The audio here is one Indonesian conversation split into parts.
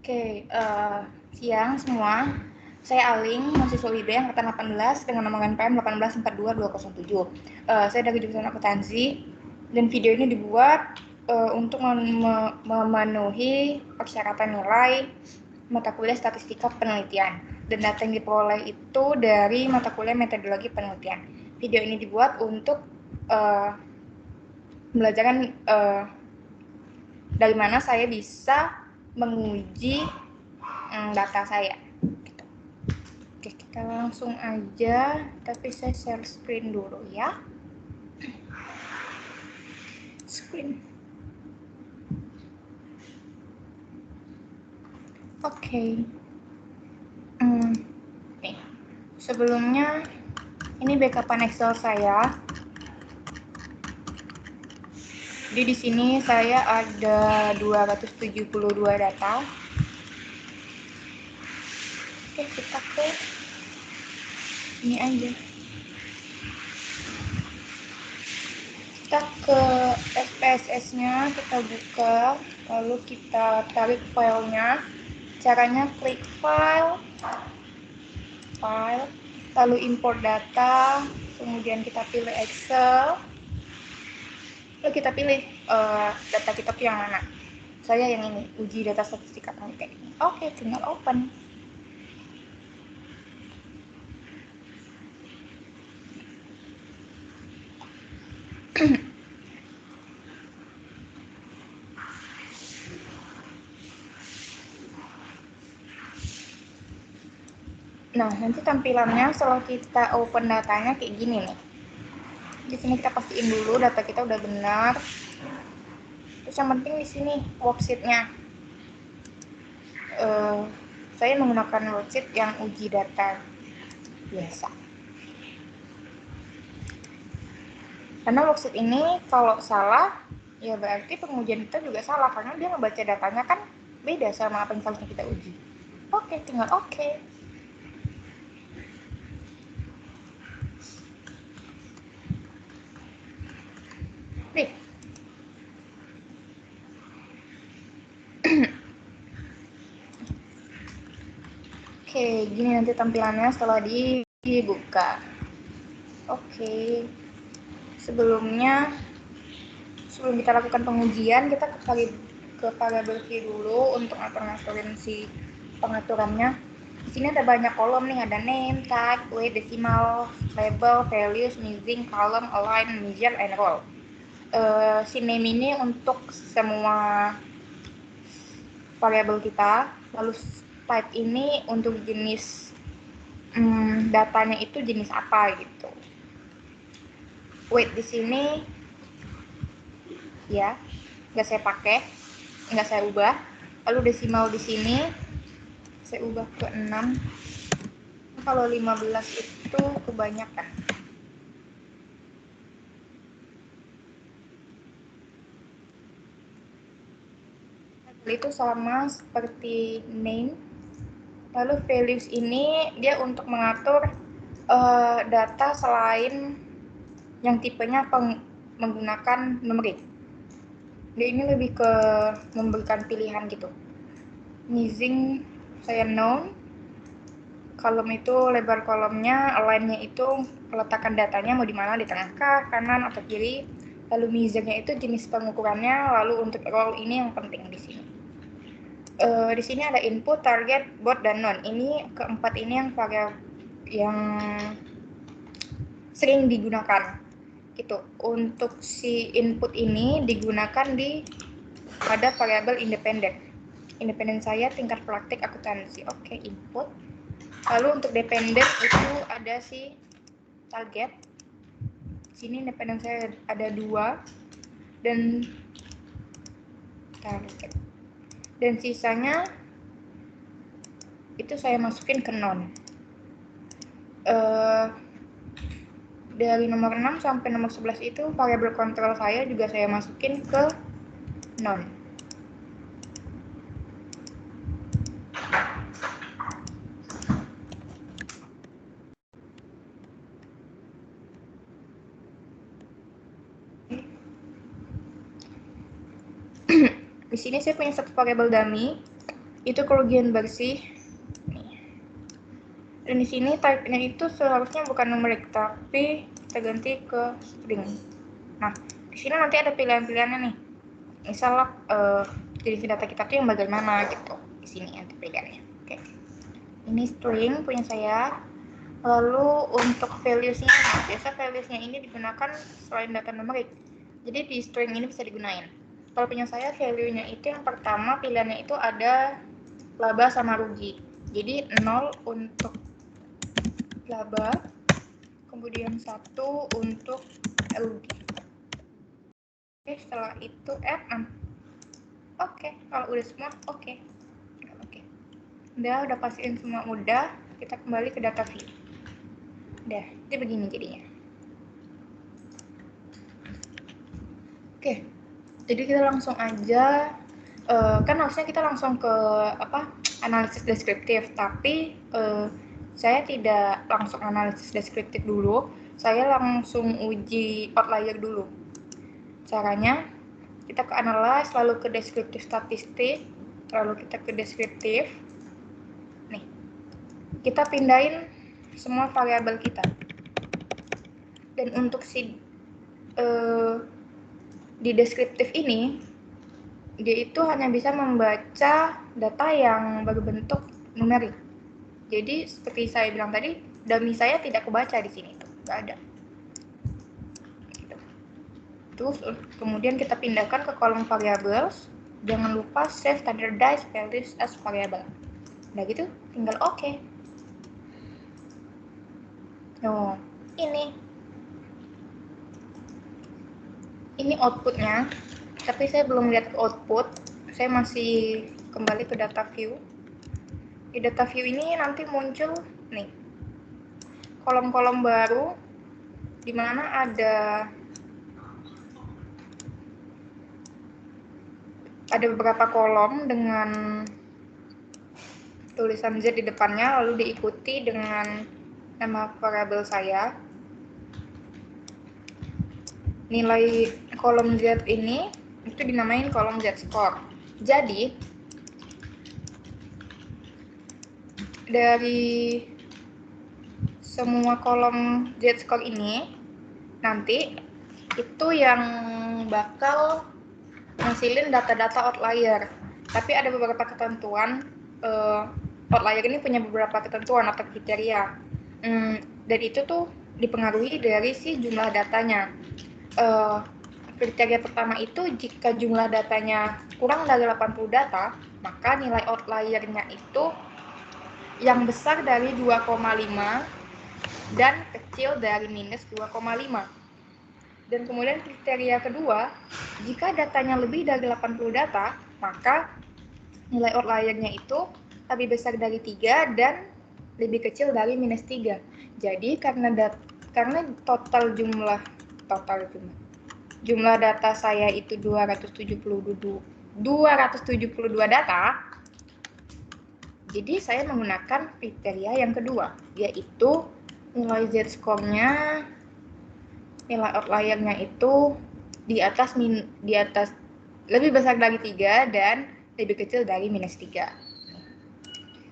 Oke, siang semua. Saya Aling, mahasiswa UIB angkatan 18 dengan nomor NPM 1842207. Saya dari jurusan akuntansi dan video ini dibuat untuk memenuhi persyaratan nilai mata kuliah statistika penelitian. Dan data yang diperoleh itu dari mata kuliah metodologi penelitian. Video ini dibuat untuk belajaran dari mana saya bisa menguji data saya. Oke, kita langsung aja, tapi saya share screen dulu ya. Screen. Oke. Nih. Sebelumnya ini backupan Excel saya. Jadi di sini saya ada 272 data. Oke, kita ke ini aja. Kita ke SPSS-nya, kita buka, lalu kita tarik filenya. Caranya klik file, lalu import data, kemudian kita pilih Excel, lalu kita pilih data kita yang mana. Saya yang ini, uji data statistika penelitian ini. Oke, tinggal open. Nah, nanti tampilannya setelah kita open datanya kayak gini nih. Di sini kita pastiin dulu data kita udah benar. Terus yang penting di sini worksheet-nya. Saya menggunakan worksheet yang uji data biasa. Karena worksheet ini kalau salah, ya berarti pengujian kita juga salah karena dia ngebaca datanya kan beda sama apa yang seharusnya kita uji. Oke, tinggal oke. Nih. Oke, gini nanti tampilannya setelah dibuka. Oke. Sebelum kita lakukan pengujian, kita ke variable key dulu untuk ngatur-ngaturin si pengaturannya. Di sini ada banyak kolom nih, ada name, tag, weight, decimal, label, values, missing, column, align, measure, and roll. Si name ini untuk semua variabel kita, lalu type ini untuk jenis datanya itu jenis apa gitu. Weight di sini ya nggak saya pakai, nggak saya ubah. Lalu desimal di sini saya ubah ke 6. Kalau 15 itu kebanyakan. Itu sama seperti name. Lalu values ini dia untuk mengatur data selain yang tipenya menggunakan numerik. Dia ini lebih ke memberikan pilihan gitu. Missing saya known. Kolom itu lebar kolomnya, align-nya itu letakkan datanya mau di mana, di tengah kah, kanan atau kiri. Lalu measure-nya itu jenis pengukurannya, lalu untuk roll ini yang penting di sini. Di sini ada input, target, bot, dan non. Ini keempat ini yang sering digunakan gitu. Untuk si input ini digunakan pada variabel independen. Independen saya tingkat praktik akuntansi. Oke, input. Lalu untuk dependen itu ada si target. Sini independen saya ada 2 dan target. Dan sisanya itu saya masukin ke non. Dari nomor 6 sampai nomor 11 itu variabel kontrol saya juga saya masukin ke non. Di sini saya punya satu variabel dummy itu kerugian bersih. Dan di sini type-nya itu seharusnya bukan numerik, tapi kita ganti ke string. Nah, di sini nanti ada pilihan-pilihannya nih. Misal jenis data kita tuh yang bagaimana gitu. Di sini ada pilihannya. Oke. Ini string punya saya. Lalu untuk values-nya, biasa values-nya ini digunakan selain data numerik. Jadi di string ini bisa digunain. Kalau punya saya value-nya itu yang pertama pilihannya itu ada laba sama rugi. Jadi 0 untuk laba, kemudian 1 untuk rugi. Oke, setelah itu add. Oke, kalau udah semua oke. Udah pastiin semua udah, kita kembali ke data view. Udah, jadi begini jadinya. Oke, jadi kita langsung aja, kan harusnya kita langsung ke analisis deskriptif, tapi saya tidak langsung analisis deskriptif dulu, saya langsung uji outlier dulu. Caranya, kita ke analyze, lalu ke deskriptif statistik, lalu kita ke deskriptif. Nih, kita pindahin semua variabel kita. Dan untuk si di deskriptif ini, dia itu hanya bisa membaca data yang berbentuk numerik. Jadi seperti saya bilang tadi, dummy saya tidak kebaca di sini tuh, nggak ada. Terus kemudian kita pindahkan ke kolom variables. Jangan lupa save standardized values as variable. Udah gitu, tinggal oke. Oh, ini outputnya, tapi saya belum lihat output. Saya masih kembali ke data view. Di data view ini nanti muncul nih kolom-kolom baru di mana ada beberapa kolom dengan tulisan Z di depannya, lalu diikuti dengan nama variabel saya. Nilai kolom Z ini itu dinamain kolom Z score. Jadi dari semua kolom Z score ini nanti itu yang bakal ngasilin data-data outlier. Tapi ada beberapa ketentuan, outlier ini punya beberapa ketentuan atau kriteria. Dan itu tuh dipengaruhi dari si jumlah datanya. Kriteria pertama itu jika jumlah datanya kurang dari 80 data, maka nilai outliernya itu yang besar dari 2,5 dan kecil dari minus 2,5. Dan kemudian kriteria kedua, jika datanya lebih dari 80 data, maka nilai outliernya itu lebih besar dari 3 dan lebih kecil dari minus 3. Jadi karena total jumlah data saya itu 272 data, jadi saya menggunakan kriteria yang kedua, yaitu nilai Z-score-nya, nilai outliernya itu di atas lebih besar dari 3 dan lebih kecil dari minus 3.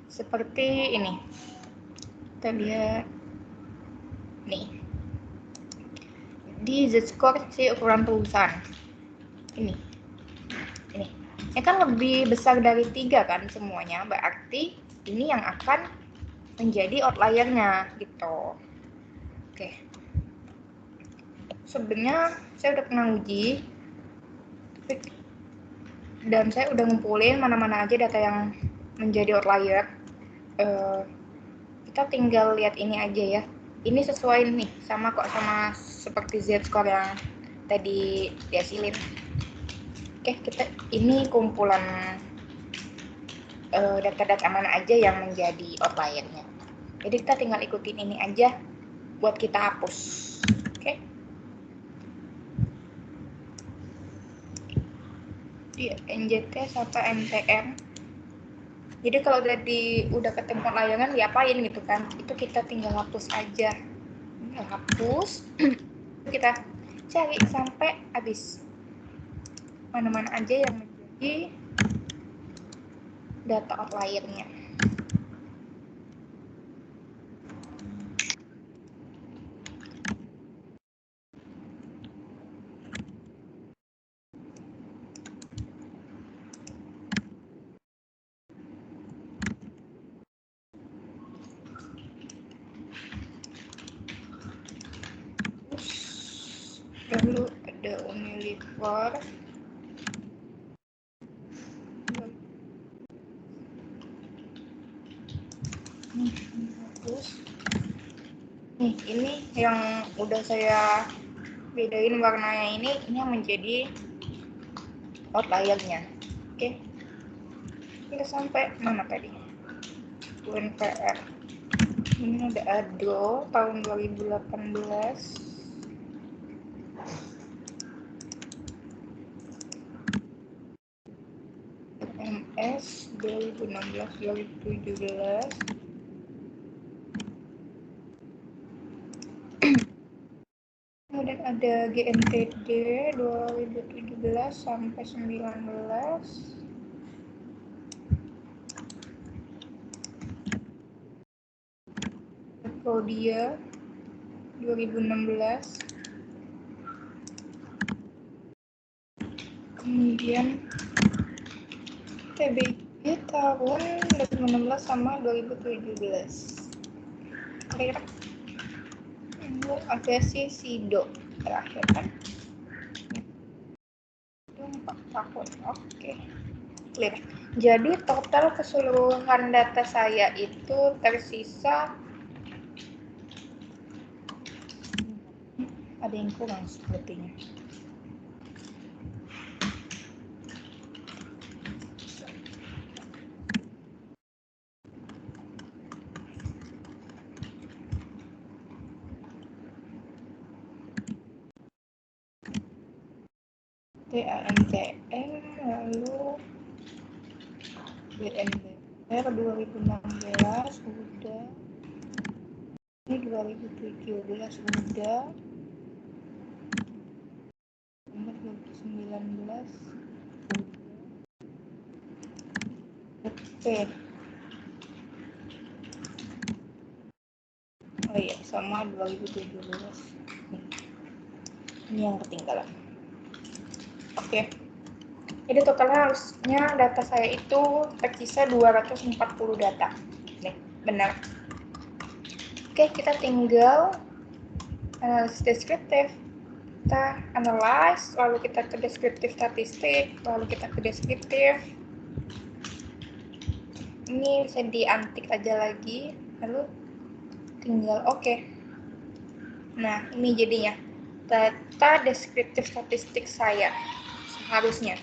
Seperti ini. Kita lihat nih. Di Z-score si ukuran perusahaan. Ini. Ini kan lebih besar dari 3 kan semuanya, berarti ini yang akan menjadi outliernya gitu. Oke. Sebenarnya saya udah pernah uji dan saya udah ngumpulin mana-mana aja data yang menjadi outlier. Kita tinggal lihat ini aja ya. Ini sesuai nih sama seperti Z-score yang tadi dihasilin. Oke, ini kumpulan data-data mana aja yang menjadi outliernya. Jadi kita tinggal ikutin ini aja buat kita hapus. Oke. Di NJT sampai MTM. Jadi kalau udah ketemu layangan diapain gitu kan? Itu kita tinggal hapus aja. Hapus. Kita cari sampai habis. Mana-mana aja yang menjadi data outlier-nya. Lalu ada Unilever, terus nih ini yang udah saya bedain warnanya, ini yang menjadi outlier-nya. Oke, kita sampai mana tadi? UNPR. Ini ada ADO tahun 2018. MS 2016-2017. Kemudian ada GNTD 2017 sampai 19. Prodia 2016. Kemudian TBI tahun 2016 sama 2017. Kira-kira ini ada SIDO terakhir kan? Itu 4 tahun. Oke. Clear. Jadi total keseluruhan data saya itu tersisa ada yang kurang sepertinya. TAMTM, lalu BNBR 2016 udah, ini 2017 udah, 2019 oke. Oh iya, sama 2017 ini yang ketinggalan. Oke. Jadi totalnya harusnya data saya itu tersisa 240 data. Nih, benar. Oke, kita tinggal analisis deskriptif. Kita analyze, lalu kita ke deskriptif statistik, lalu kita ke deskriptif. Ini bisa diantik aja lagi, lalu tinggal oke. Nah, ini jadinya data deskriptif statistik saya seharusnya.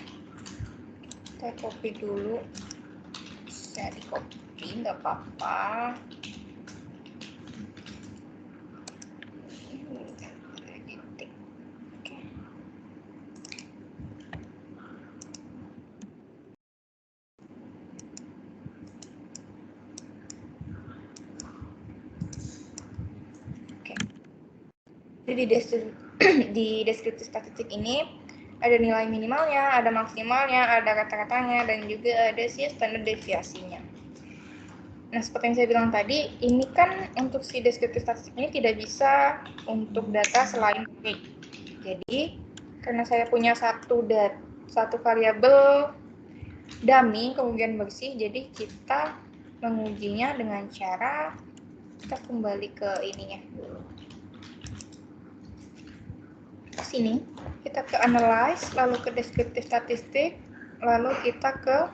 Kita copy dulu, bisa di copy nggak apa-apa. Jadi di deskriptif statistik ini ada nilai minimalnya, ada maksimalnya, ada kata-katanya, dan juga ada si standar deviasinya. Nah, seperti yang saya bilang tadi, ini kan untuk si deskriptif statistik ini tidak bisa untuk data selain weight. Jadi, karena saya punya satu variabel dummy kemudian bersih, jadi kita mengujinya dengan cara kita kembali ke ininya dulu. Ke sini, kita ke analyze, lalu ke deskriptif statistik, lalu kita ke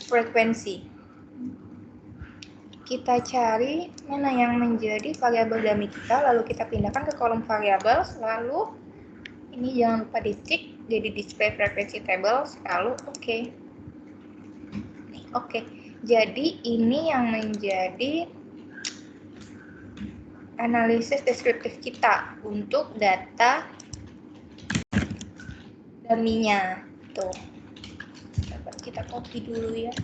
frekuensi. Kita cari mana yang menjadi variabel dummy kita, lalu kita pindahkan ke kolom variabel, lalu ini jangan lupa dicek jadi display frequency tables, lalu oke. Oke, jadi ini yang menjadi analisis deskriptif kita untuk data dummy-nya. Tuh, dapat kita copy dulu ya.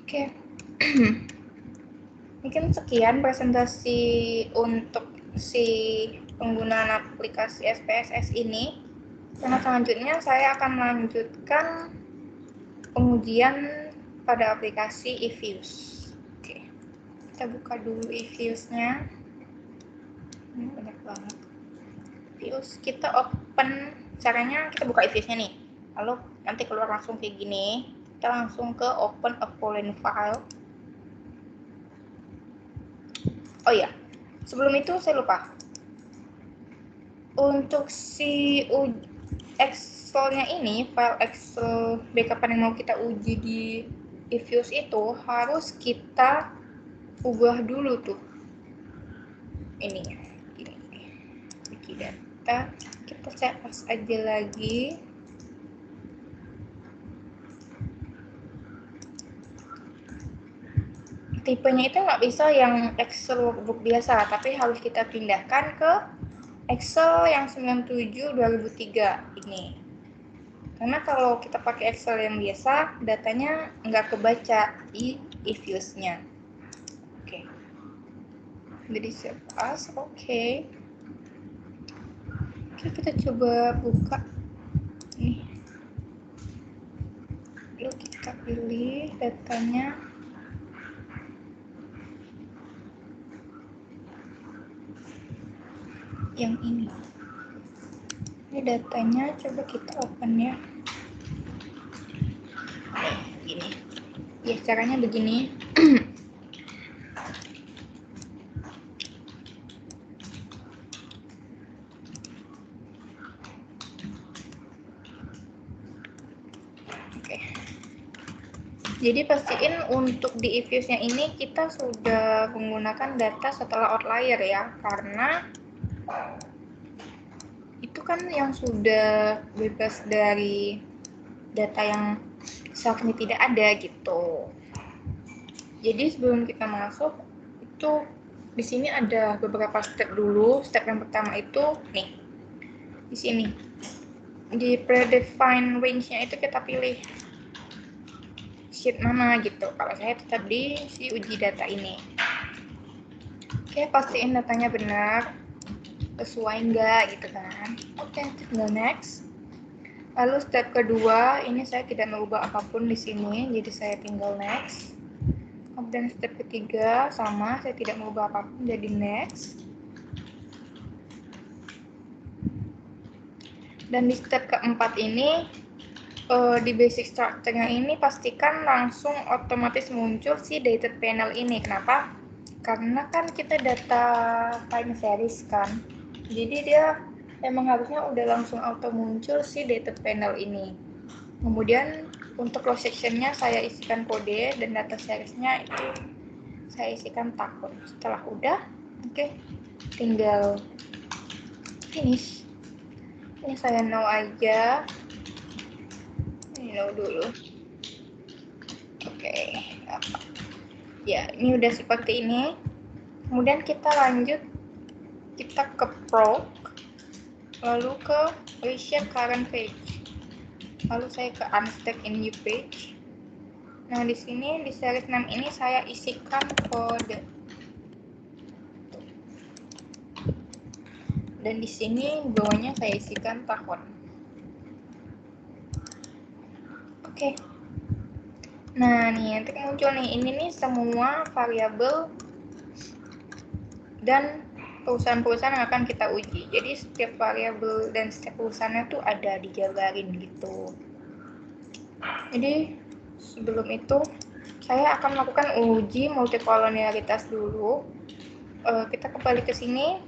Oke. Mungkin sekian presentasi untuk si penggunaan aplikasi SPSS ini. Karena selanjutnya saya akan melanjutkan pengujian pada aplikasi eViews. Oke, kita buka dulu eViews-nya. Ini banyak banget. Views kita open, caranya kita buka eViews-nya nih. Lalu nanti keluar langsung kayak gini. Kita langsung ke open a foreign file. Oh iya, sebelum itu saya lupa. Untuk si Excel-nya ini, file Excel backup yang mau kita uji di eViews itu harus kita ubah dulu tuh. Ini Wikidata, kita cek aja lagi. Tipenya itu nggak bisa yang Excel workbook biasa, tapi harus kita pindahkan ke Excel yang 97/2003 ini. Karena kalau kita pakai Excel yang biasa, datanya nggak kebaca di eViews-nya. Oke. Jadi save as, oke. Oke, kita coba buka. Nih. Lalu kita pilih datanya. Yang ini datanya, coba kita open ya. Gini ya, caranya begini. Oke, jadi pastiin untuk di eViews-nya ini kita sudah menggunakan data setelah outlier ya, karena itu kan yang sudah bebas dari data yang misalkan tidak ada gitu. Jadi sebelum kita masuk itu di sini ada beberapa step dulu. Step yang pertama itu nih di sini di predefine range-nya itu kita pilih sheet mana gitu. Kalau saya tetap di si uji data ini. Oke, pastiin datanya benar, sesuai enggak gitu kan. Oke, tinggal next. Lalu step kedua, ini saya tidak mengubah apapun di sini, jadi saya tinggal next. Kemudian step ketiga sama, saya tidak mengubah apapun, jadi next. Dan di step keempat ini, di basic structure-nya ini pastikan langsung otomatis muncul si dated panel ini. Kenapa? Karena kan kita data time series kan, jadi dia emang harusnya udah langsung auto muncul si dated panel ini. Kemudian untuk close section-nya saya isikan kode dan data series-nya itu saya isikan tahun. Setelah udah, oke, tinggal finish. Ini saya no aja. Ini no dulu. Oke, apa? Ya, ini udah seperti ini. Kemudian kita lanjut, kita ke proc, lalu ke reshape current page. Lalu saya ke unstack in new page. Nah, di sini di series 6 ini saya isikan kode. Dan di sini bawahnya saya isikan tahun. Oke. Nah, nih nanti muncul nih, ini nih semua variabel dan perusahaan-perusahaan yang akan kita uji. Jadi setiap variabel dan setiap perusahaannya tuh ada dijabarin gitu. Jadi sebelum itu saya akan melakukan uji multikolonialitas dulu. Kita kembali ke sini,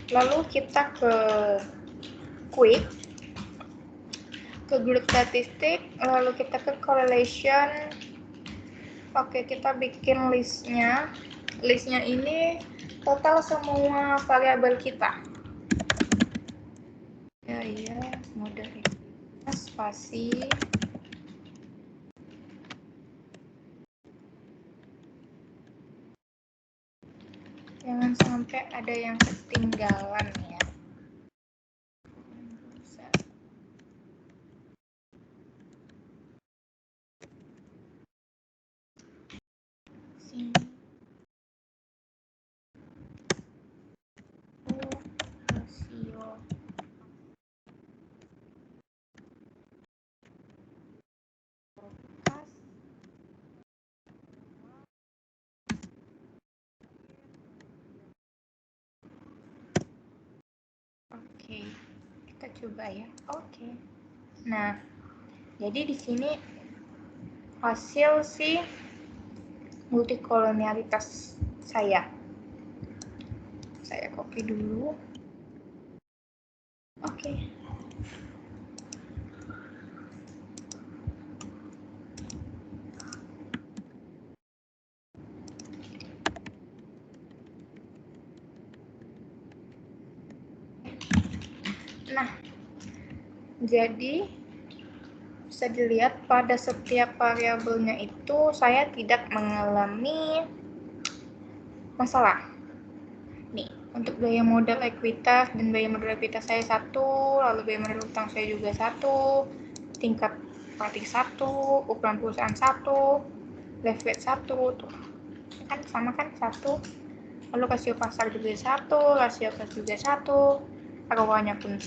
lalu kita ke quick, ke group statistik, lalu kita ke correlation. Oke, kita bikin listnya. Listnya ini total semua variabel kita. Ya, mudah ya. Spasi. Jangan sampai ada yang ketinggalan ya. Kita coba ya. Oke. Nah, jadi di sini hasil si multikolonialitas saya. Saya copy dulu. Oke. Nah, jadi bisa dilihat pada setiap variabelnya itu saya tidak mengalami masalah. Nih, untuk biaya modal ekuitas dan biaya modal ekuitas saya 1, lalu biaya modal utang saya juga 1, tingkat praktik 1, ukuran perusahaan 1, leverage 1, tuh kan sama kan 1, lalu rasio pasar juga 1, rasio kas juga 1, ROA-nya pun 1,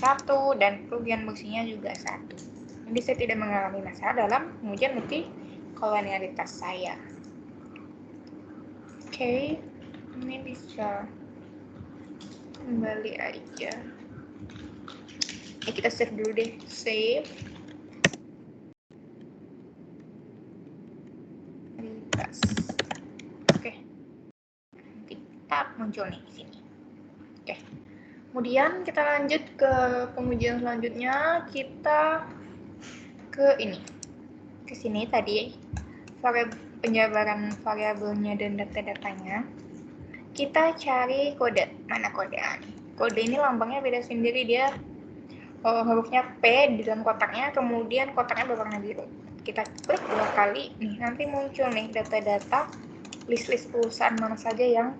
dan kerugian bersihnya juga 1. Jadi saya tidak mengalami masalah dalam pengujian multikolonialitas saya. Oke, ini bisa kembali aja. Ya, kita save dulu deh. Save. Realitas. Oke. Nanti kita muncul nih di sini. Oke. Kemudian kita lanjut ke pengujian selanjutnya. Kita ke ini. Ke sini tadi penjabaran variabelnya dan data-datanya. Kita cari kode. Mana kode? Kode ini lambangnya beda sendiri, dia hurufnya P di dalam kotaknya, kemudian kotaknya berwarna biru. Kita klik 2 kali, nih nanti muncul nih data-data list-list perusahaan mana saja yang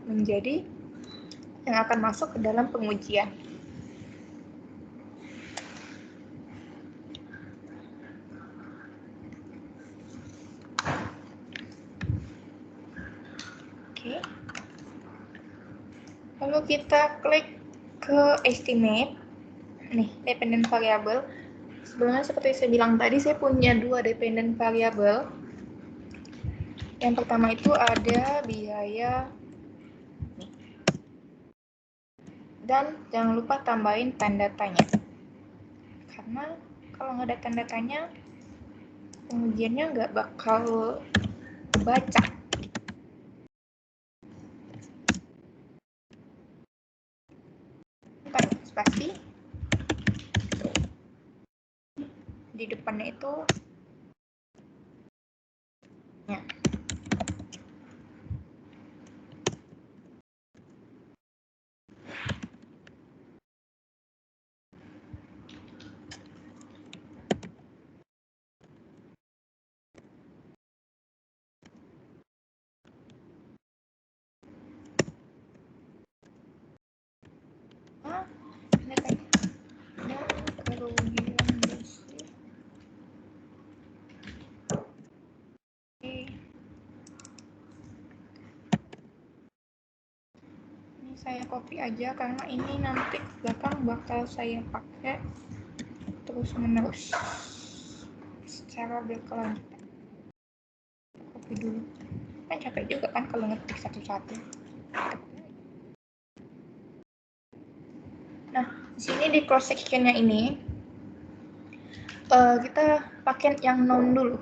akan masuk ke dalam pengujian. Oke. Lalu kita klik ke estimate. Nih, dependent variable. Sebenarnya seperti saya bilang tadi, saya punya 2 dependent variable. Yang pertama itu ada biaya nih. Dan jangan lupa tambahin tanda-tanya. Karena kalau nggak ada tanda-tanya, pengujiannya nggak bakal baca. Spasi. Di depannya itu ya. Saya copy aja karena ini nanti belakang bakal saya pakai terus menerus secara berkelanjutan. Copy dulu. Kan capek juga kan kalau ngetik satu-satu. Nah, di sini di cross sectionnya ini kita pakai yang non dulu.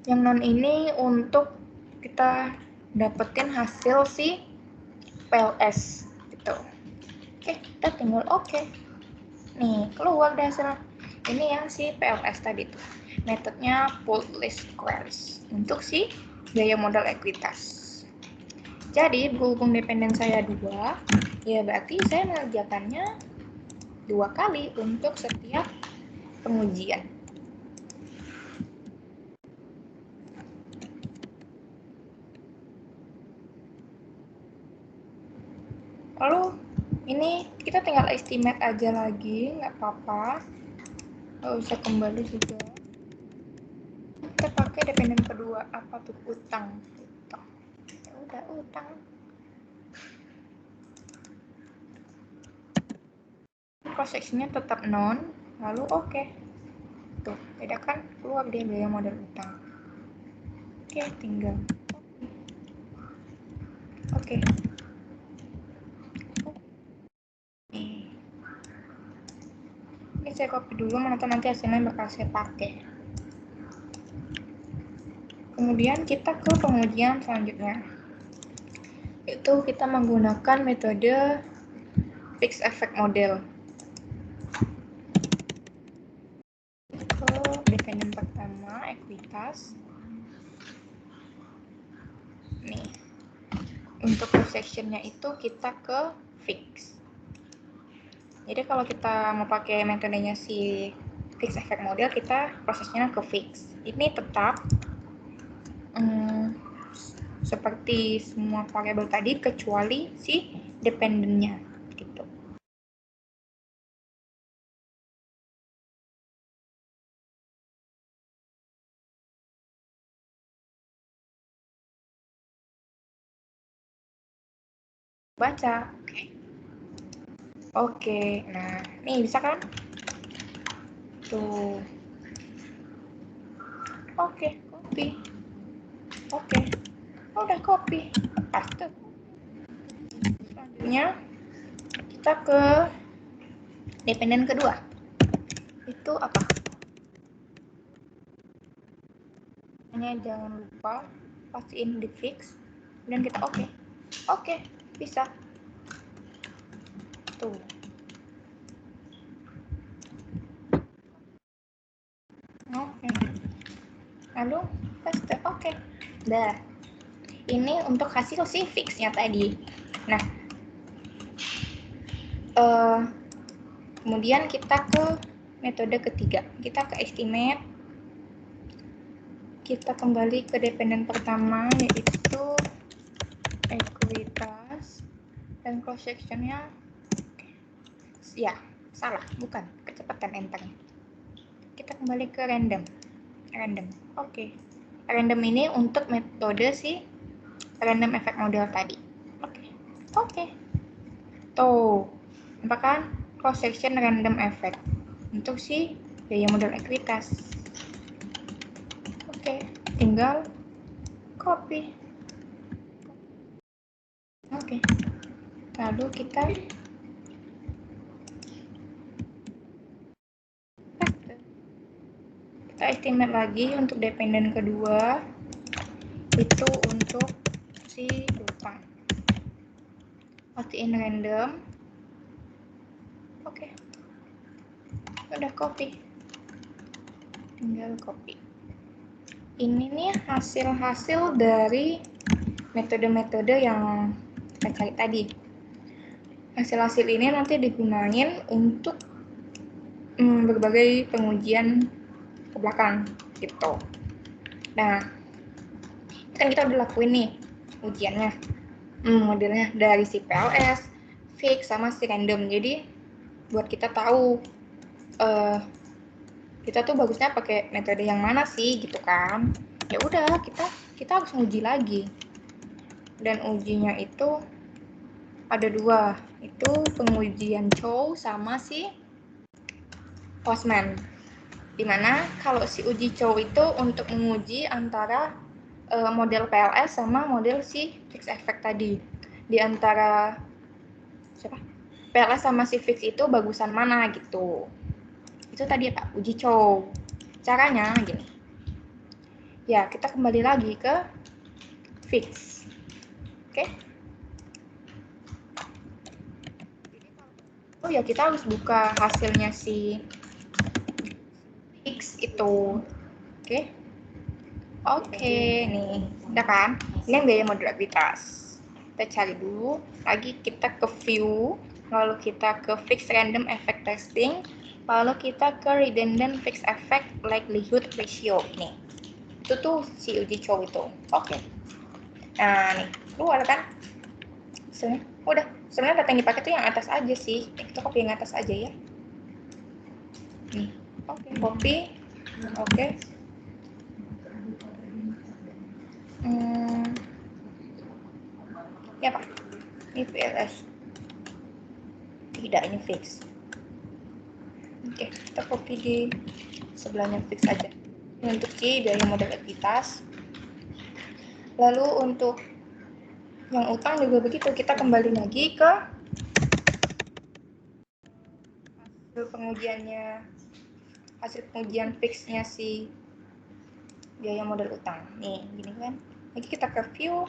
Yang non ini untuk kita dapetin hasil si PLS gitu. Oke, kita tinggal oke. Nih, keluar deh hasil. Ini yang si PLS tadi tuh. Metodenya pooled least squares untuk si biaya modal ekuitas. Jadi, berhubung dependen saya 2, ya berarti saya mengerjakannya 2 kali untuk setiap pengujian. Lalu ini kita tinggal estimate aja lagi, nggak apa-apa, nggak usah kembali juga. Kita pakai dependen kedua, apa tuh? Utang. Ya udah, utang. Cross sectionnya tetap non, lalu oke. Tuh, beda kan? Keluar dia biaya modal utang. Oke, tinggal oke. Ini saya copy dulu, mana tahu nanti hasilnya bakal saya pakai. Kemudian kita ke pengujian selanjutnya, yaitu kita menggunakan metode fixed effect model. Ke dependen pertama, ekuitas. Nih, untuk cross sectionnya itu kita ke fix. Jadi kalau kita mau pakai metodenya si fixed effect model, kita prosesnya ke fix. Ini tetap seperti semua variabel tadi kecuali si dependennya gitu. Baca, oke. Nah, nih bisa kan? Tuh. Oke, copy. Oke, udah copy, paste. Selanjutnya kita ke dependen kedua. Itu apa? Hanya jangan lupa pastiin di fix dan kita oke. Oke, bisa. Tuh. Oke. Lalu paste. Oke. Dah. Ini untuk hasil si fixnya tadi. Nah, kemudian kita ke metode ketiga. Kita ke estimate. Kita kembali ke dependen pertama, yaitu ekuitas. Dan cross sectionnya, ya, salah, bukan. Kecepatan enternya. Kita kembali ke random. Oke. Random ini untuk metode si random effect model tadi. Oke. Tuh, apa kan? Cross section random effect untuk si gaya model ekuitas. Oke, tinggal copy. Oke. Lalu kita estimate lagi untuk dependen kedua, itu untuk si utang. Pastiin random. Oke. Udah copy. Tinggal copy. Ini nih hasil-hasil dari metode-metode yang kita cari tadi. Hasil-hasil ini nanti digunain untuk berbagai pengujian ke belakang gitu. Nah, kan kita udah lakuin nih ujiannya, modelnya dari si PLS, fix sama si random. Jadi buat kita tahu kita tuh bagusnya pakai metode yang mana sih gitu kan. Ya udah, kita harus nguji lagi. Dan ujinya itu ada dua, itu pengujian Chow sama si Postman. Dimana kalau si uji Chow itu untuk menguji antara model PLS sama model si fixed effect tadi. Di antara PLS sama si fix itu bagusan mana gitu. Itu tadi Pak, uji Chow. Caranya gini. Ya, kita kembali lagi ke fix. Oke? Oh ya, kita harus buka hasilnya si fix itu. Oke? Oke, nih. Udah kan? Ini yang gaya model ekuitas. Kita cari dulu. Lagi kita ke view. Lalu kita ke fixed random effect testing. Lalu kita ke redundant fixed effect likelihood ratio. Nih. Itu tuh si uji Chow itu. Oke. Nah, nih. Keluar kan? Udah. Sebenarnya data yang dipakai tuh yang atas aja sih. Kita copy yang atas aja ya. Nih. Oke. Copy. Oke. Ya Pak, ini PLS. Tidak, ini fix. Oke, kita copy di sebelahnya fix aja. Ini untuk si daya model ekuitas. Lalu untuk yang utang juga begitu, kita kembali lagi ke pengujiannya, hasil pengujian fixnya si biaya modal utang. Nih, gini kan. Lagi kita ke view,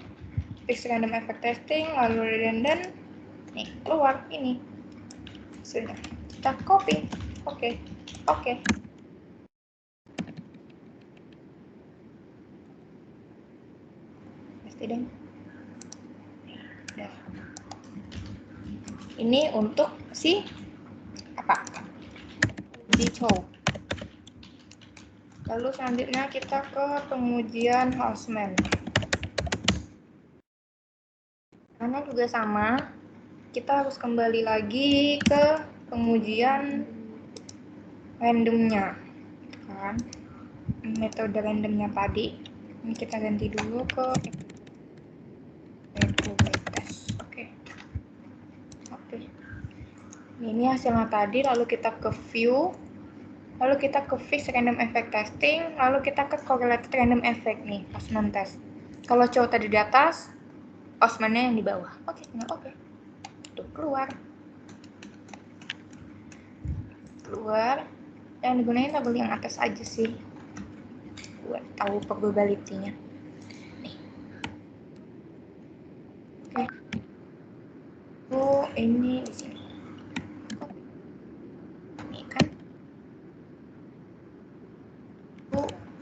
fix random effect testing, lalu redundant. Nih, keluar ini. Sudah. Kita copy. Oke. Pasti deh. Udah. Ini untuk si apa? Uji cow. Lalu selanjutnya kita ke pengujian Houseman. Karena juga sama, kita harus kembali lagi ke pengujian randomnya, kan? Metode randomnya tadi. Ini kita ganti dulu ke test. Oke. Ini hasilnya tadi, lalu kita ke view, lalu kita ke fix random effect testing, lalu kita ke correlated random effect nih, Houseman test. Kalau cowok tadi di atas, Houseman-nya yang di bawah. Oke. Tuh, keluar. Yang digunakan tabel yang atas aja sih, buat tahu probability-nya. Nih. Oke. Ini di sini. Nih kan.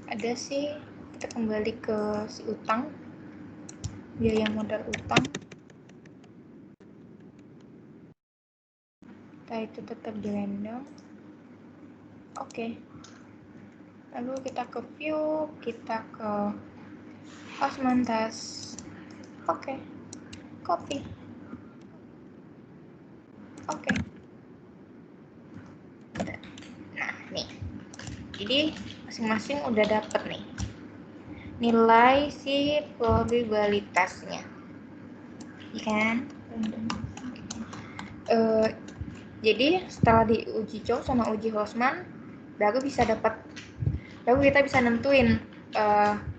Ada sih, kita kembali ke si utang, biaya modal utang. Itu tetap di random. Oke. Lalu kita ke view, kita ke Houseman test. Oke. Copy. Oke. Nah, nih. Jadi masing-masing udah dapet nih nilai si probabilitasnya, ya kan? Jadi setelah diuji Chow sama uji Houseman, baru kita bisa nentuin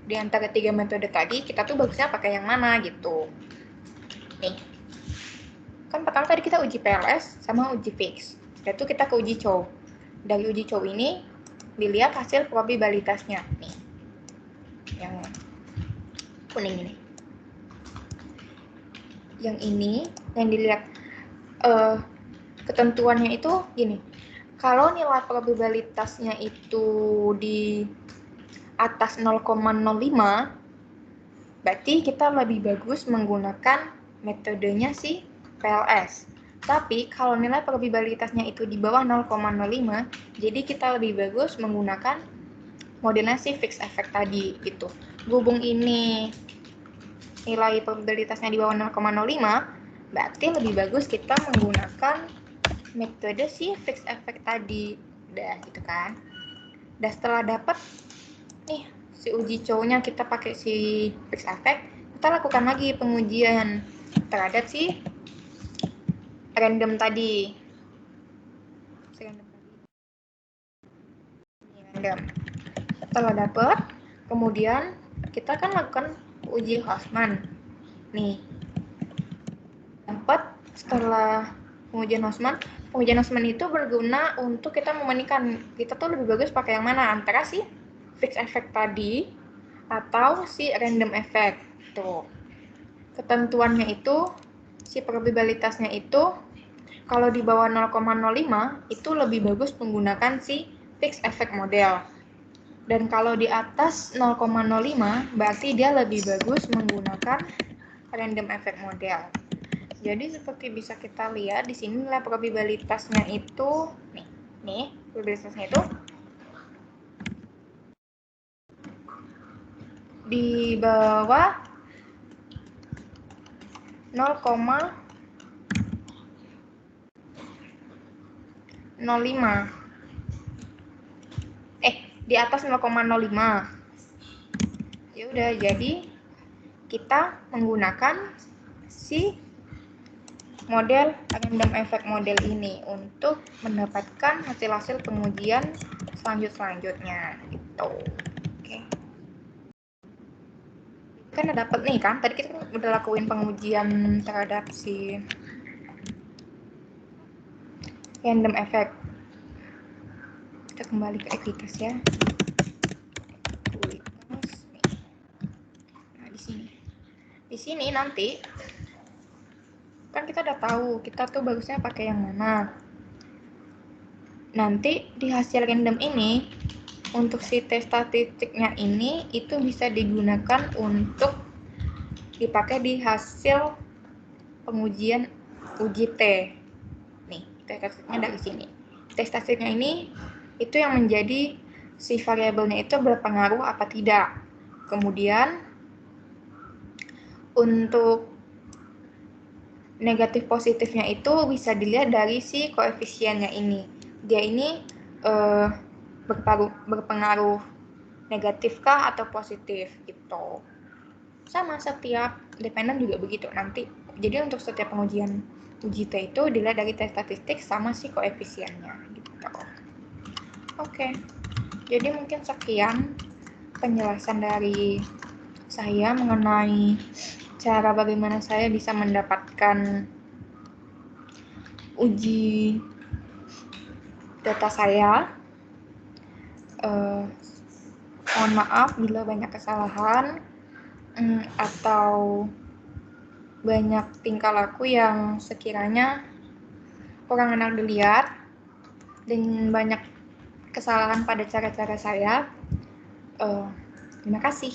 di antara 3 metode tadi kita tuh bagusnya pakai yang mana gitu. Nih, kan pertama tadi kita uji PLS sama uji fix, itu kita ke uji Chow. Dari uji Chow ini dilihat hasil probabilitasnya nih, yang kuning ini. Yang ini yang dilihat ketentuannya itu gini, kalau nilai probabilitasnya itu di atas 0,05, berarti kita lebih bagus menggunakan metodenya si PLS. Tapi kalau nilai probabilitasnya itu di bawah 0,05, jadi kita lebih bagus menggunakan modelnya si fixed effect tadi gitu. Berhubung ini nilai probabilitasnya di bawah 0,05, berarti lebih bagus kita menggunakan metode si fixed effect tadi. Udah gitu kan. Dan setelah dapat nih si uji Chow-nya kita pakai si fixed effect, kita lakukan lagi pengujian terhadap si random tadi. Setelah dapat, kemudian kita kan lakukan uji Houseman. Nih, dapat setelah pengujian Houseman itu berguna untuk kita membandingkan kita tuh lebih bagus pakai yang mana, antara si fixed effect tadi atau si random effect. Tuh, ketentuannya itu si probabilitasnya itu kalau di bawah 0,05 itu lebih bagus menggunakan si fixed effect model, dan kalau di atas 0,05 berarti dia lebih bagus menggunakan random effect model. Jadi seperti bisa kita lihat di sini nilai probabilitasnya itu nih probabilitasnya itu di bawah 0,05. Di atas 0,05. Ya udah, jadi kita menggunakan si model random effect model ini untuk mendapatkan hasil-hasil pengujian selanjutnya gitu. Oke. Kan udah dapet nih kan, tadi kita udah lakuin pengujian terhadap si random effect. kembali ke ekuitas ya. Ekuitas nih. Nah, di sini nanti kan kita udah tahu kita tuh bagusnya pakai yang mana. Nanti di hasil random ini untuk si tes statistiknya ini itu bisa digunakan untuk dipakai di hasil pengujian uji T. Nih, tes statistiknya dari sini. Tes statistiknya ini itu yang menjadi si variabelnya itu berpengaruh apa tidak. Kemudian untuk negatif positifnya itu bisa dilihat dari si koefisiennya ini. Dia ini berpengaruh negatifkah atau positif gitu. Sama setiap dependen juga begitu nanti. Jadi untuk setiap pengujian uji T itu dilihat dari tes statistik sama si koefisiennya gitu. Oke. Jadi mungkin sekian penjelasan dari saya mengenai cara bagaimana saya bisa mendapatkan uji data saya. Mohon maaf bila banyak kesalahan atau banyak tingkah laku yang sekiranya kurang enak dilihat dan banyak kesalahan pada cara-cara saya. Terima kasih.